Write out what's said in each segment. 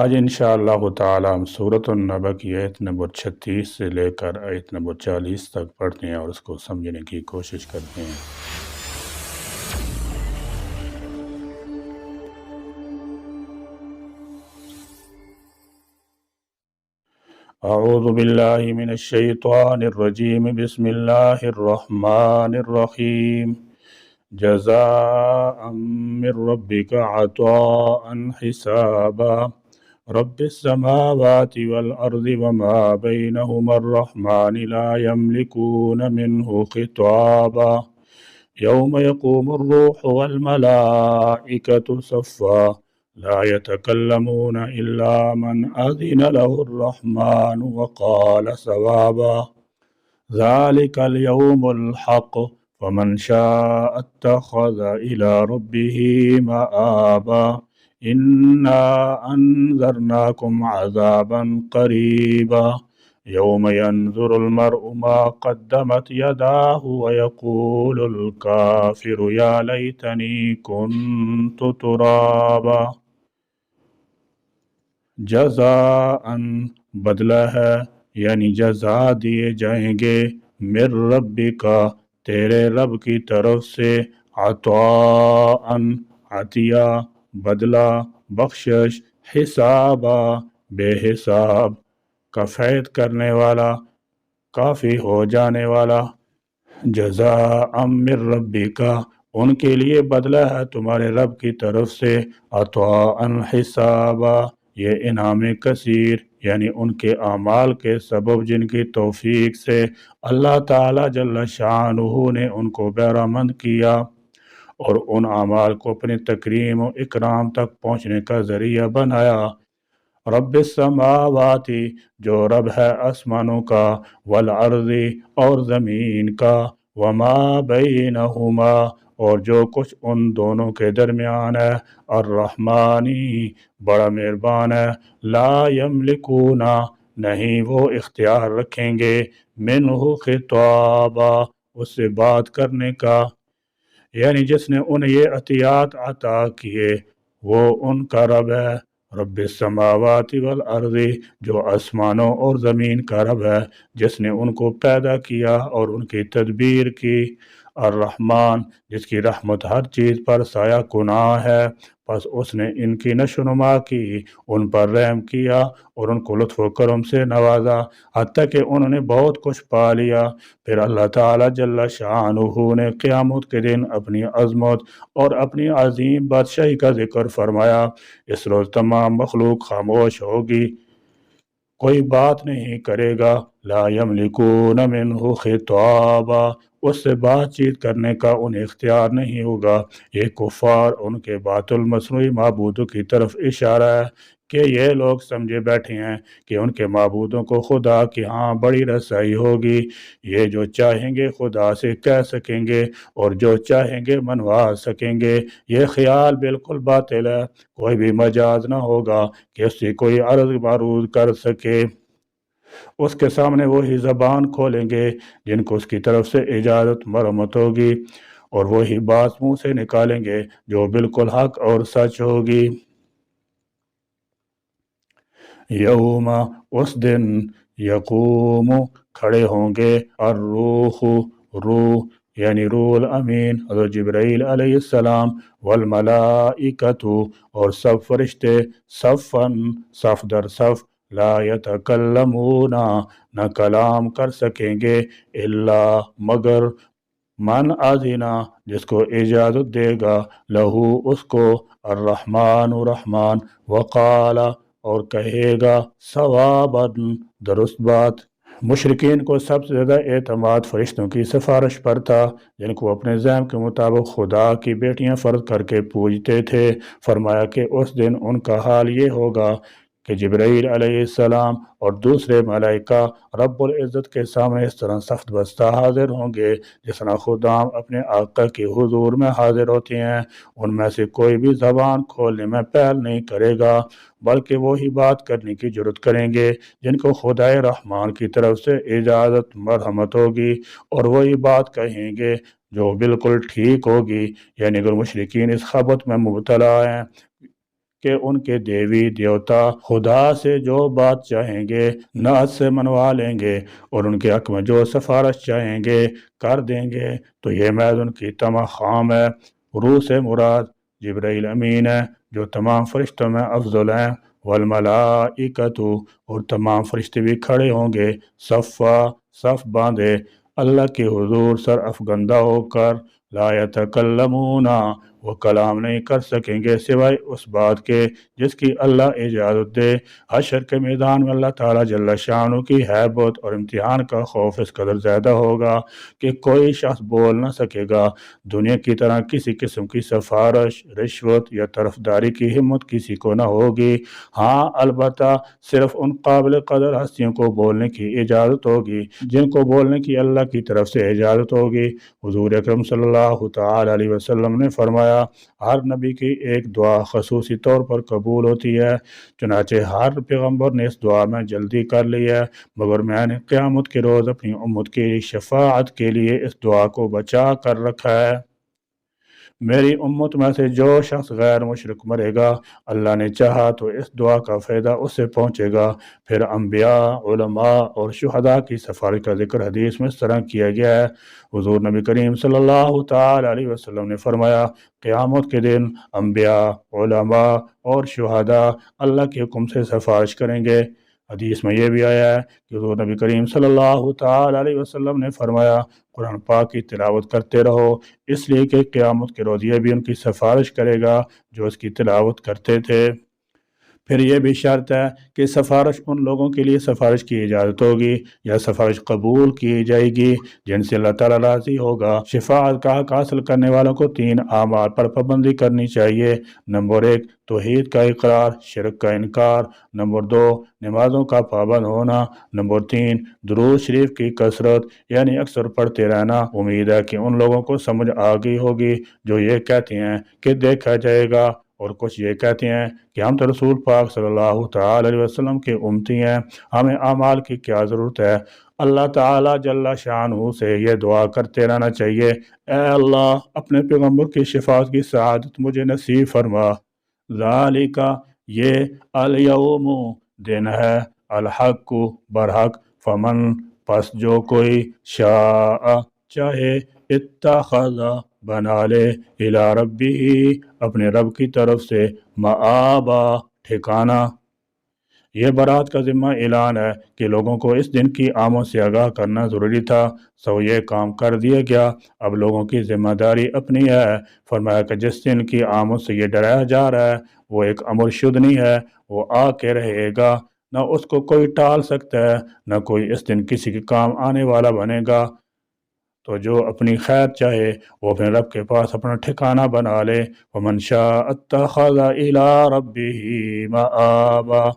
آج انشاءاللہ تعالی ہم سورۃ النبأ کی آیت نمبر 36 سے لے کر آیت نمبر 40 تک پڑھتے ہیں اور اس کو سمجھنے کی کوشش کرتے ہیں۔ اعوذ باللہ من الشیطان الرجیم، بسم اللہ الرحمن الرحیم۔ جزاء من ربک عطاء حسابا رب السماوات والأرض وما بينهما الرحمن لا يملكون منه خطابا يوم يقوم الروح والملائكة صفا لا يتكلمون إلا من أذن له الرحمن وقال صوابا ذلك اليوم الحق فمن شاء اتخذ إلى ربه مآبا إنا أنذرناكم عذابا قريبا يوم ينظر المرء ما قدمت يداه ويقول الكافر يا ليتني كنت ترابا۔ جزاء بدلہ ہے، یعنی جزا دیے جائیں گے، من ربک تیرے رب کی طرف سے، عطاء عطیہ، بدلہ، بخشش، حسابا بے حساب، کفایت کرنے والا، کافی ہو جانے والا۔ جزاء من ربک ان کے لیے بدلہ ہے تمہارے رب کی طرف سے، عطاء حسابا یہ انعام کثیر، یعنی ان کے اعمال کے سبب جن کی توفیق سے اللہ تعالی جل شانہ نے ان کو بہرہ مند کیا اور ان اعمال کو اپنی تکریم و اکرام تک پہنچنے کا ذریعہ بنایا۔ رب السماوات جو رب ہے آسمانوں کا، والارض اور زمین کا، وما بینہما اور جو کچھ ان دونوں کے درمیان ہے، الرحمانی بڑا مہربان ہے، لا یملکون نہیں وہ اختیار رکھیں گے، منہ خطابا اس سے بات کرنے کا، یعنی جس نے انہیں یہ عطیات عطا کیے وہ ان کا رب ہے۔ رب السماوات والارض جو آسمانوں اور زمین کا رب ہے، جس نے ان کو پیدا کیا اور ان کی تدبیر کی۔ الرحمن جس کی رحمت ہر چیز پر سایہ کناں ہے، پس اس نے ان کی نشو نما کی، ان پر رحم کیا اور ان کو لطف و کرم سے نوازا، حتیٰ کہ انہوں نے بہت کچھ پا لیا۔ پھر اللہ تعالی جل شانہ نے قیامت کے دن اپنی عظمت اور اپنی عظیم بادشاہی کا ذکر فرمایا۔ اس روز تمام مخلوق خاموش ہوگی، کوئی بات نہیں کرے گا، لا یملکون منہ خطابا اس سے بات چیت کرنے کا انہیں اختیار نہیں ہوگا۔ یہ کفار ان کے باطل مصنوعی معبودوں کی طرف اشارہ ہے کہ یہ لوگ سمجھے بیٹھے ہیں کہ ان کے معبودوں کو خدا کی ہاں بڑی رسائی ہوگی، یہ جو چاہیں گے خدا سے کہہ سکیں گے اور جو چاہیں گے منوا سکیں گے۔ یہ خیال بالکل باطل ہے، کوئی بھی مجاز نہ ہوگا کہ اس سے کوئی عرض معروض کر سکے، اس کے سامنے وہی زبان کھولیں گے جن کو اس کی طرف سے اجازت مرمت ہوگی، اور وہی بات منہ سے نکالیں گے جو بالکل حق اور سچ ہوگی۔ یوم اس دن، یقوم کھڑے ہوں گے، الروح روح یعنی روح الامین حضرت جبرائیل علیہ السلام، والملائکۃ اور سب فرشتے، صفاً صف در صف، لا یتکلمون نہ کلام کر سکیں گے، الا مگر، من اذن جس کو اجازت دے گا، لہو اس کو، الرحمن رحمان، وقال اور کہے گا، صواباً درست بات۔ مشرکین کو سب سے زیادہ اعتماد فرشتوں کی سفارش پر تھا، جن کو اپنے ذہن کے مطابق خدا کی بیٹیاں فرض کر کے پوجتے تھے۔ فرمایا کہ اس دن ان کا حال یہ ہوگا کہ جبرائیل علیہ السلام اور دوسرے ملائکہ رب العزت کے سامنے اس طرح سخت بستہ حاضر ہوں گے جس طرح خدام اپنے آقا کے حضور میں حاضر ہوتے ہیں۔ ان میں سے کوئی بھی زبان کھولنے میں پہل نہیں کرے گا، بلکہ وہی بات کرنے کی جرات کریں گے جن کو خدائے رحمان کی طرف سے اجازت مرحمت ہوگی، اور وہی بات کہیں گے جو بالکل ٹھیک ہوگی۔ یعنی اگر مشرکین اس خبط میں مبتلا ہیں کہ ان کے دیوی دیوتا خدا سے جو بات چاہیں گے نعت سے منوا لیں گے، اور ان کے حق میں جو سفارش چاہیں گے کر دیں گے، تو یہ محض ان کی طمع خام ہے۔ روح سے مراد جبرائیل امین ہے جو تمام فرشتوں میں افضل ہیں، والملائکۃ، اور تمام فرشتے بھی کھڑے ہوں گے صفا، صف باندھے اللہ کے حضور سر افگندہ ہو کر، لا یتکلمون، وہ کلام نہیں کر سکیں گے سوائے اس بات کے جس کی اللہ اجازت دے۔ حشر کے میدان میں اللہ تعالیٰ جل شانہ کی ہیبت اور امتحان کا خوف اس قدر زیادہ ہوگا کہ کوئی شخص بول نہ سکے گا۔ دنیا کی طرح کسی قسم کی سفارش، رشوت یا طرفداری کی ہمت کسی کو نہ ہوگی۔ ہاں البتہ صرف ان قابل قدر ہستیوں کو بولنے کی اجازت ہوگی جن کو بولنے کی اللہ کی طرف سے اجازت ہوگی۔ حضور اکرم صلی اللہ تعالی علیہ وسلم نے فرمایا، ہر نبی کی ایک دعا خصوصی طور پر قبول ہوتی ہے، چنانچہ ہر پیغمبر نے اس دعا میں جلدی کر لی ہے، مگر میں نے قیامت کے روز اپنی امت کی شفاعت کے لیے اس دعا کو بچا کر رکھا ہے۔ میری امت میں سے جو شخص غیر مشرک مرے گا، اللہ نے چاہا تو اس دعا کا فائدہ اس سے پہنچے گا۔ پھر انبیاء، علماء اور شہداء کی سفارش کا ذکر حدیث میں اس طرح کیا گیا ہے۔ حضور نبی کریم صلی اللہ تعالی علیہ وسلم نے فرمایا، قیامت کے دن انبیاء، علماء اور شہداء اللہ کے حکم سے سفارش کریں گے۔ حدیث میں یہ بھی آیا ہے کہ حضور نبی کریم صلی اللہ تعالی علیہ وسلم نے فرمایا، قرآن پاک کی تلاوت کرتے رہو، اس لیے کہ قیامت کے روز یہ بھی ان کی سفارش کرے گا جو اس کی تلاوت کرتے تھے۔ پھر یہ بھی شرط ہے کہ سفارش ان لوگوں کے لیے سفارش کی اجازت ہوگی یا سفارش قبول کی جائے گی جن سے اللہ تعالیٰ راضی ہوگا۔ شفاعت کا حق حاصل کرنے والوں کو 3 اعمال پر پابندی کرنی چاہیے۔ نمبر 1، توحید کا اقرار، شرک کا انکار۔ نمبر 2، نمازوں کا پابند ہونا۔ نمبر 3، درود شریف کی کثرت، یعنی اکثر پڑھتے رہنا۔ امید ہے کہ ان لوگوں کو سمجھ آ گئی ہوگی جو یہ کہتے ہیں کہ دیکھا جائے گا، اور کچھ یہ کہتے ہیں کہ ہم تو رسول پاک صلی اللہ تعالی علیہ وسلم کے امتی ہیں، ہمیں اعمال کی کیا ضرورت ہے۔ اللہ تعالیٰ جل شانہ سے یہ دعا کرتے رہنا چاہیے، اے اللہ اپنے پیغمبر کی شفاعت کی سعادت مجھے نصیب فرما۔ ذالک، یہ الیوم دن ہے، الحق برحق، فمن، پس جو کوئی، شاء چاہے، اتخذ بنا لے، الی ربہ اپنے رب کی طرف سے، مآبا ٹھکانہ۔ یہ برات کا ذمہ اعلان ہے کہ لوگوں کو اس دن کی آمد سے آگاہ کرنا ضروری تھا، سو یہ کام کر دیا گیا، اب لوگوں کی ذمہ داری اپنی ہے۔ فرمایا کہ جس دن کی آمد سے یہ ڈرایا جا رہا ہے وہ ایک امر شدنی ہے، وہ آ کے رہے گا، نہ اس کو کوئی ٹال سکتا ہے، نہ کوئی اس دن کسی کے کام آنے والا بنے گا۔ تو جو اپنی خیر چاہے وہ اپنے رب کے پاس اپنا ٹھکانہ بنا لے۔ وَمَنْ شَاءَ اتَّخَذَ إِلَىٰ رَبِّهِ مَآبًا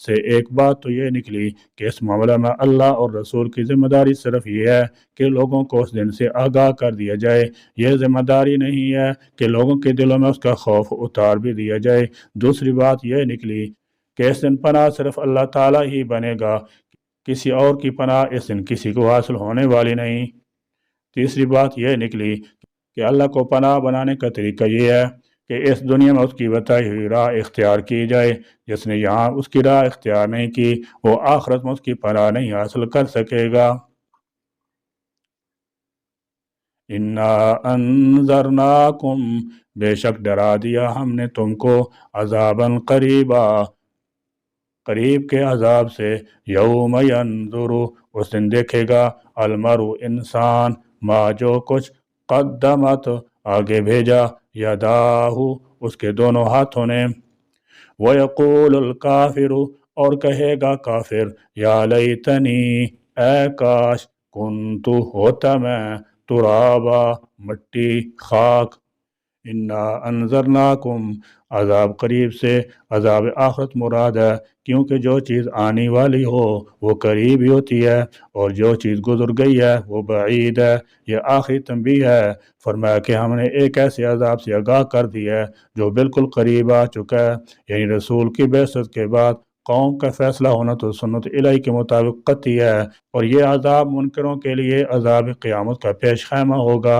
سے ایک بات تو یہ نکلی کہ اس معاملہ میں اللہ اور رسول کی ذمہ داری صرف یہ ہے کہ لوگوں کو اس دن سے آگاہ کر دیا جائے، یہ ذمہ داری نہیں ہے کہ لوگوں کے دلوں میں اس کا خوف اتار بھی دیا جائے۔ دوسری بات یہ نکلی کہ اس دن پناہ صرف اللہ تعالیٰ ہی بنے گا، کسی اور کی پناہ اس دن کسی کو حاصل ہونے والی نہیں۔ تیسری بات یہ نکلی کہ اللہ کو پناہ بنانے کا طریقہ یہ ہے کہ اس دنیا میں اس کی بتائی ہوئی راہ اختیار کی جائے، جس نے یہاں اس کی راہ اختیار نہیں کی وہ آخرت میں اس کی پناہ نہیں حاصل کر سکے گا۔ اِنَّا أَنذَرْنَاكُمْ، بے شک ڈرا دیا ہم نے تم کو، عذاباً قریبا، قریب کے عذاب سے، یوم ینظر، اس دن دیکھے گا، المرء انسان، ما جو کچھ، قدمت آگے بھیجا، یداہ اس کے دونوں ہاتھوں نے، وَيَقُولُ الْكَافِرُ اور کہے گا کافر، یا لیتنی اے کاش، کنت ہوتا میں، ترابا مٹی، خاک۔ انا انذرناکم، عذاب قریب سے، عذاب آخرت مراد ہے، کیونکہ جو چیز آنے والی ہو وہ قریب ہی ہوتی ہے، اور جو چیز گزر گئی ہے وہ بعید ہے۔ یہ آخری تنبیہ ہے، فرمایا کہ ہم نے ایک ایسے عذاب سے آگاہ کر دیا ہے جو بالکل قریب آ چکا ہے، یعنی رسول کی بعثت کے بعد قوم کا فیصلہ ہونا تو سنت الہی کے مطابق قطعی ہے، اور یہ عذاب منکروں کے لیے عذاب قیامت کا پیش خیمہ ہوگا۔